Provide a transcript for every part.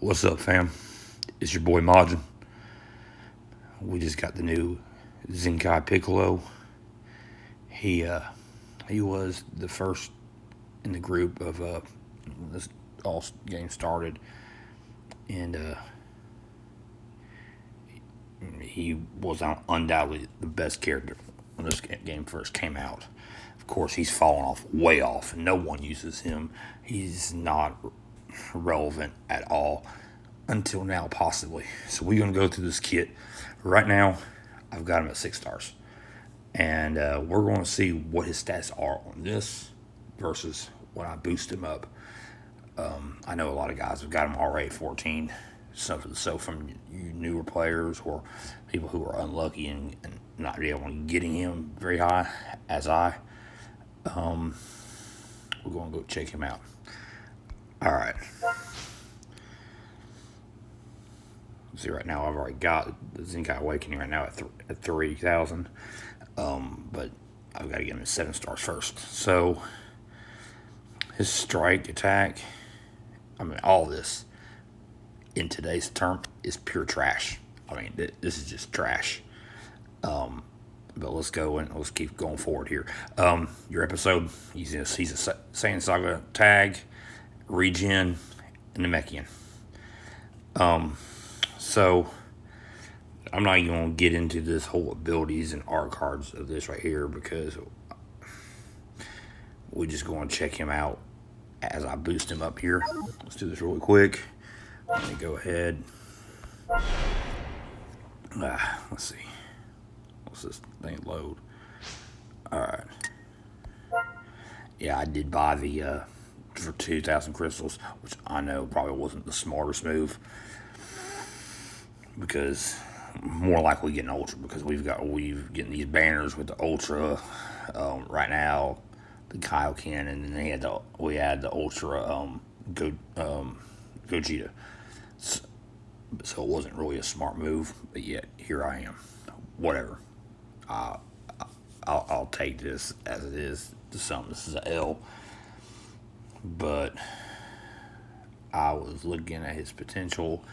What's up, fam? It's your boy Majin. We just got the new Zenkia Piccolo. He was the first in the group of this all game started, and he was undoubtedly the best character when this game first came out. Of course, he's fallen off way off. No one uses him. He's not relevant at all until now, possibly. So we're gonna go through this kit right now. I've got him at 6 stars, and we're going to see what his stats are on this versus when I boost him up. I know a lot of guys have got him already at 14. So from you newer players or people who are unlucky and not really able to getting him very high, as we're going to go check him out. All right. See, right now I've already got the Zenkai Awakening right now at 3,000, but I've got to get him at 7 stars first. So his strike attack, all this in today's term is pure trash. This is just trash. But let's go and let's keep going forward here. Your episode, he's a Saiyan Saga tag, regen, and Namekian. So I'm not even going to get into this whole abilities and art cards of this right here because we're just going to check him out as I boost him up here. Let's do this really quick. Let me go ahead. Let's see. What's this thing load? Alright. Yeah, I did buy the for 2,000 crystals, which I know probably wasn't the smartest move, because more likely getting ultra, because we've getting these banners with the ultra right now, the Kaioken, and then we had the ultra Gogeta. So it wasn't really a smart move, but yet here I am. Whatever. I'll take this as it is. To some, this is an L, but I was looking at his potential,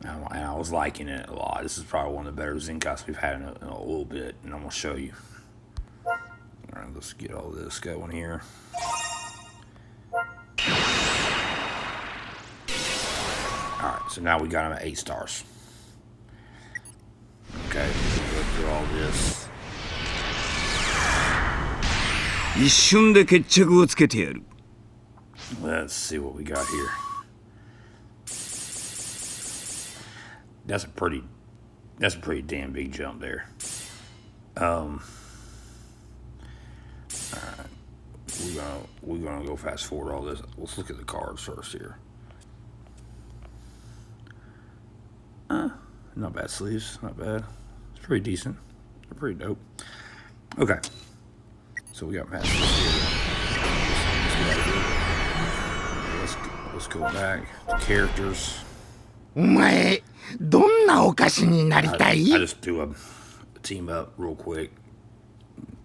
and I was liking it a lot. This is probably one of the better Zenkas we've had in a little bit, and I'm gonna show you. All right, let's get all this going here. Alright, so now we got him at 8 stars. Okay, we'll go through all this. Let's see what we got here. That's a pretty damn big jump there. Alright. We're gonna go fast forward all this. Let's look at the cards first here. Not bad sleeves, not bad. It's pretty decent. They're pretty dope. Okay. So we got matches here. Let's go back to characters. I just do a team up real quick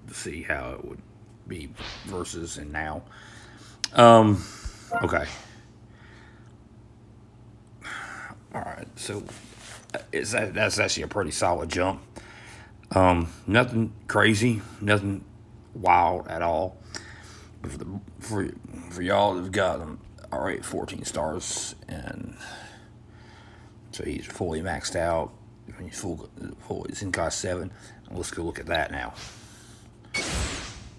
to see how it would be versus and now. Okay. Alright, so that's actually a pretty solid jump. Nothing crazy, nothing wild at all. But for y'all that've got him already 14 stars, and so he's fully maxed out. He's full Zenkai 7. Let's go look at that now.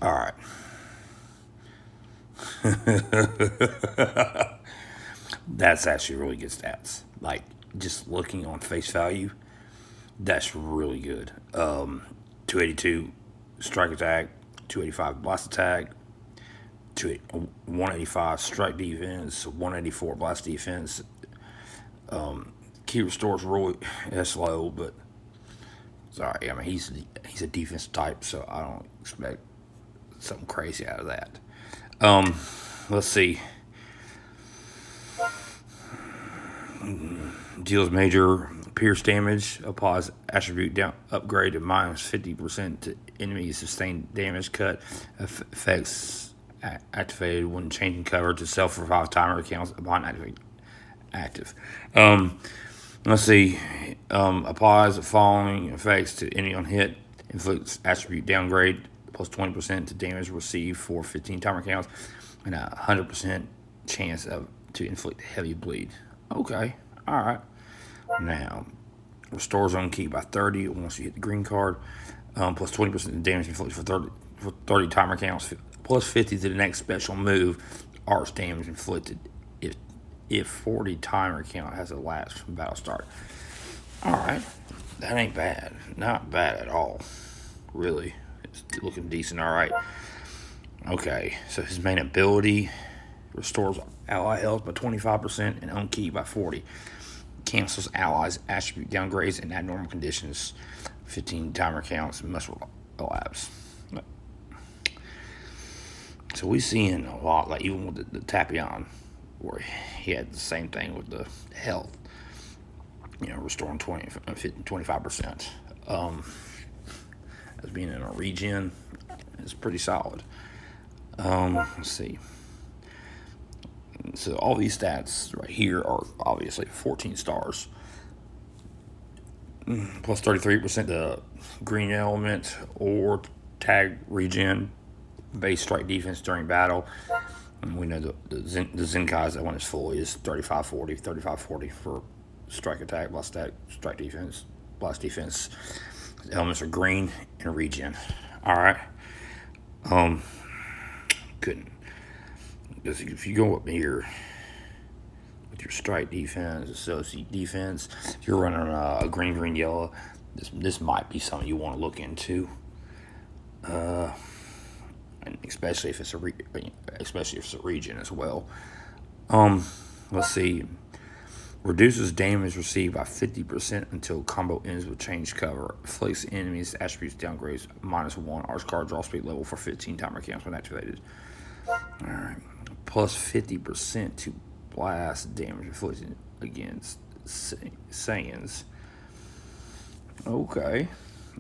Alright. That's actually really good stats. Like, just looking on face value, that's really good. 282 strike attack, 285 blast attack, 185 strike defense, 184 blast defense. Key restore's really slow, but sorry. He's a defensive type, so I don't expect something crazy out of that. Let's see. Deals major pierce damage. Applies attribute down upgrade to minus 50% to enemy sustained damage. Cut effects activated when changing cover to self-revive timer accounts upon active. Let's see. Applies the following effects to any on hit. Inflicts attribute downgrade plus 20% to damage received for 15 timer counts, and a 100% chance to inflict heavy bleed. Okay, all right. Now, restores on key by 30 once you hit the green card, plus 20% damage inflicted for 30 timer counts, plus 50 to the next special move, arch damage inflicted if 40 timer count has elapsed from battle start. All right, that ain't bad. Not bad at all, really. It's looking decent. All right. Okay, so his main ability restores ally health by 25% and on key by 40. Cancels allies' attribute downgrades in abnormal conditions. 15 timer counts must elapse. So we're seeing a lot, like even with the Tapion, where he had the same thing with the health. Restoring 25%. As being in a regen is pretty solid. Let's see. So all these stats right here are obviously 14 stars. Plus 33% the green element or tag regen, base strike defense during battle. And we know the Zenkai's, that one is full, is 35-40 for strike attack, blast attack, strike defense, blast defense. The elements are green and regen. Alright. Couldn't. Because if you go up here with your strike defense, associate defense, if you're running a green, yellow, this might be something you want to look into. And especially if it's a regen as well. Let's see. Reduces damage received by 50% until combo ends with change cover. Inflicts enemies attributes downgrades -1 arch card draw speed level for 15 timer counts when activated. Alright. Plus 50% to blast damage inflicted against Saiyans. Okay.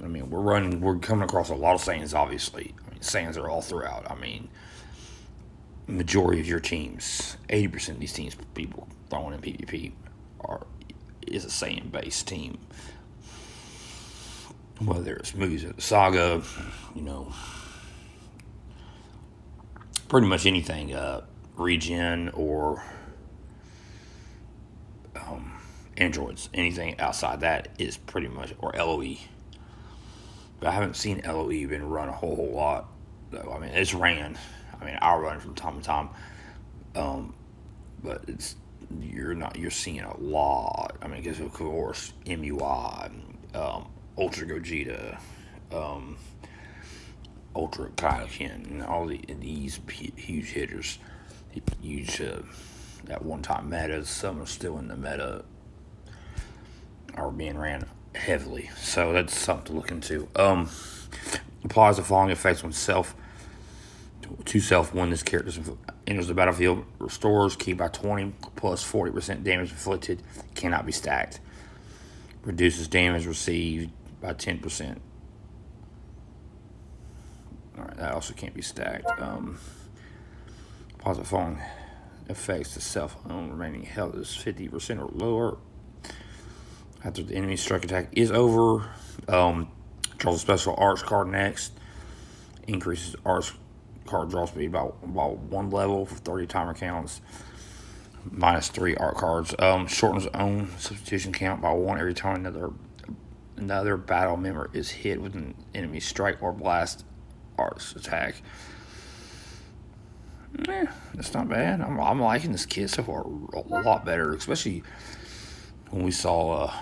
I mean, we're coming across a lot of Saiyans, obviously. I mean, Saiyans are all throughout. I mean, majority of your teams, 80% of these teams, people throwing in PvP, is a Saiyan-based team. Whether it's movies of the saga, pretty much anything, regen or androids, anything outside that is pretty much, or LOE. But I haven't seen LOE been run a whole lot, though. I mean, it's ran. I mean, I'll run it from time to time. But you're seeing a lot. I mean, because of course, MUI, Ultra Gogeta, Ultra Kaioken, and all these huge hitters, huge at one time metas. Some are still in the meta, are being ran heavily. So that's something to look into. Applies the following effects when self when this character enters the battlefield. Restores key by 20 plus 40% damage inflicted. Cannot be stacked. Reduces damage received by 10%. Alright, that also can't be stacked. Applies the following effects to self on remaining health is 50% or lower. After the enemy strike attack is over, draws a special arch card next. Increases arch card draw speed by 1 level for 30 timer counts. -3 art cards. Shortens own substitution count by 1 every time another battle member is hit with an enemy strike or blast arch attack. That's not bad. I'm liking this kit so far a lot better, especially when we saw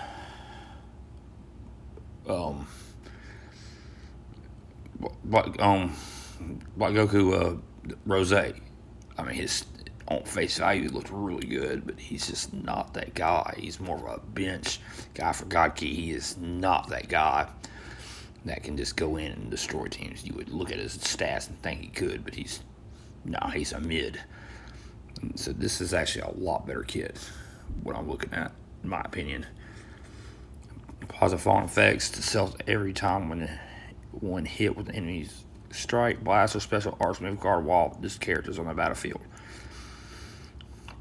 Black Goku Rose. I mean, his on face value looked really good, but he's just not that guy. He's more of a bench guy for God Key. He is not that guy that can just go in and destroy teams. You would look at his stats and think he could, but he's a mid. So this is actually a lot better kit, what I'm looking at, in my opinion. Positive falling effects to self every time when hit with an enemy's strike, blast, or special arch move card while this character is on the battlefield.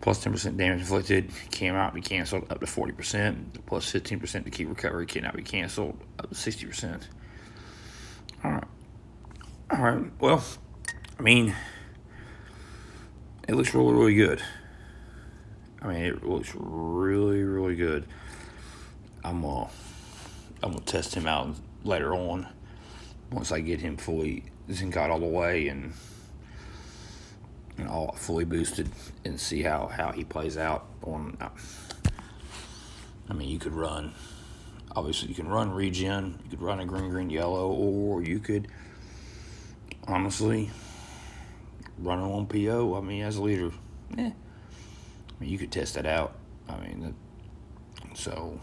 plus 10% damage inflicted cannot be canceled up to 40%, plus 15% to keep recovery cannot be canceled up to 60%. All right. Well, I mean, it looks really, really good. I mean, it looks really, really good. I'm gonna test him out later on once I get him fully Zenkia all the way and all fully boosted and see how he plays out on. I mean, you could run. Obviously, you can run regen. You could run a green, yellow, or you could honestly run him on PO. I mean, as a leader, I mean, you could test that out. I mean, so.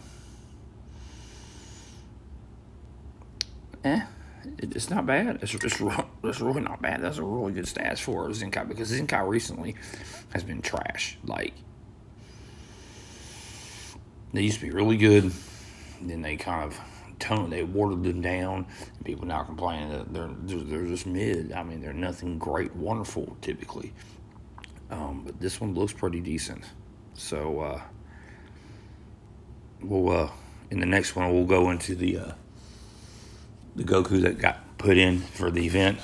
It's not bad. It's really not bad. That's a really good stats for Zenkai because Zenkai recently has been trash. Like, they used to be really good, then they kind of they watered them down. And people now complaining that they're just mid. I mean, they're nothing great, wonderful typically. But this one looks pretty decent. So we'll in the next one we'll go into the Goku that got put in for the event.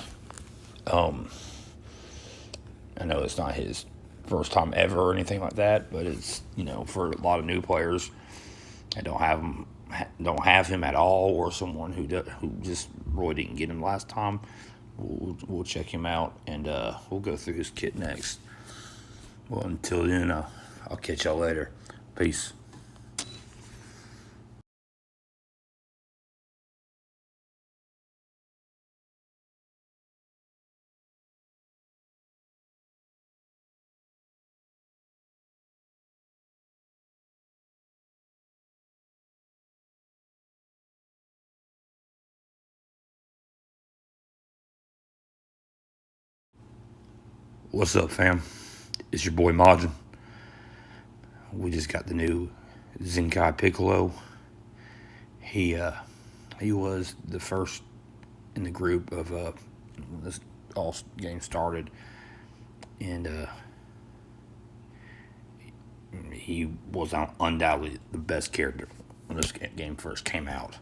I know it's not his first time ever or anything like that, but it's, for a lot of new players that don't have him at all, or someone who just really didn't get him last time. We'll check him out, and we'll go through his kit next. Well, until then, I'll catch y'all later. Peace. What's up, fam? It's your boy Majin. We just got the new Zenkai Piccolo. He was the first in the group of when this all game started, and he was undoubtedly the best character when this game first came out.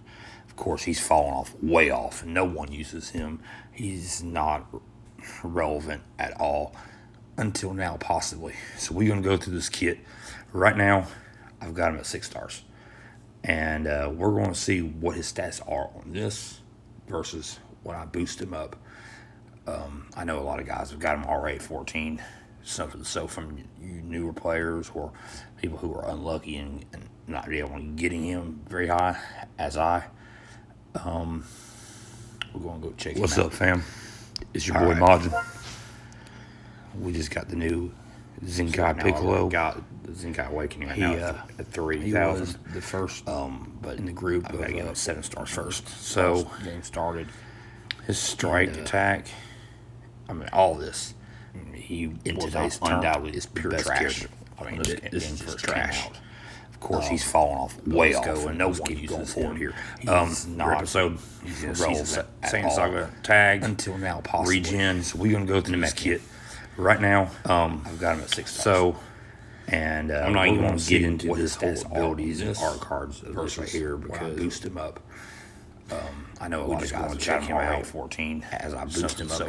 Of course, he's fallen way off. No one uses him. He's not relevant at all until now, possibly. So we're going to go through this kit. Right now, I've got him at 6 stars. And we're going to see what his stats are on this versus when I boost him up. I know a lot of guys have got him already at 14. So from you newer players or people who are unlucky and not able to getting him very high, as I, we're going to go check him out. What's up, fam? It's your boy Majin. We just got the new Zenkai Piccolo. Got the Zenkai Awakening right now at 3,000. He was the first, but in the group of 7 stars first. So game started. His strike attack. I mean, all this. He in today's undoubtedly is pure trash. I mean, this is just trash. Of course, he's fallen way off, and no one uses him here. He's not episode. He's relevant Saiyan Saga tag until now. Possibly regen. So we're gonna go through this kit right now. I've got him at 6 stars. So, and I'm not even going to get into his whole abilities and art cards versus right here because I boost him up. I know a lot of guys have got him already at 14 as I boost him up here.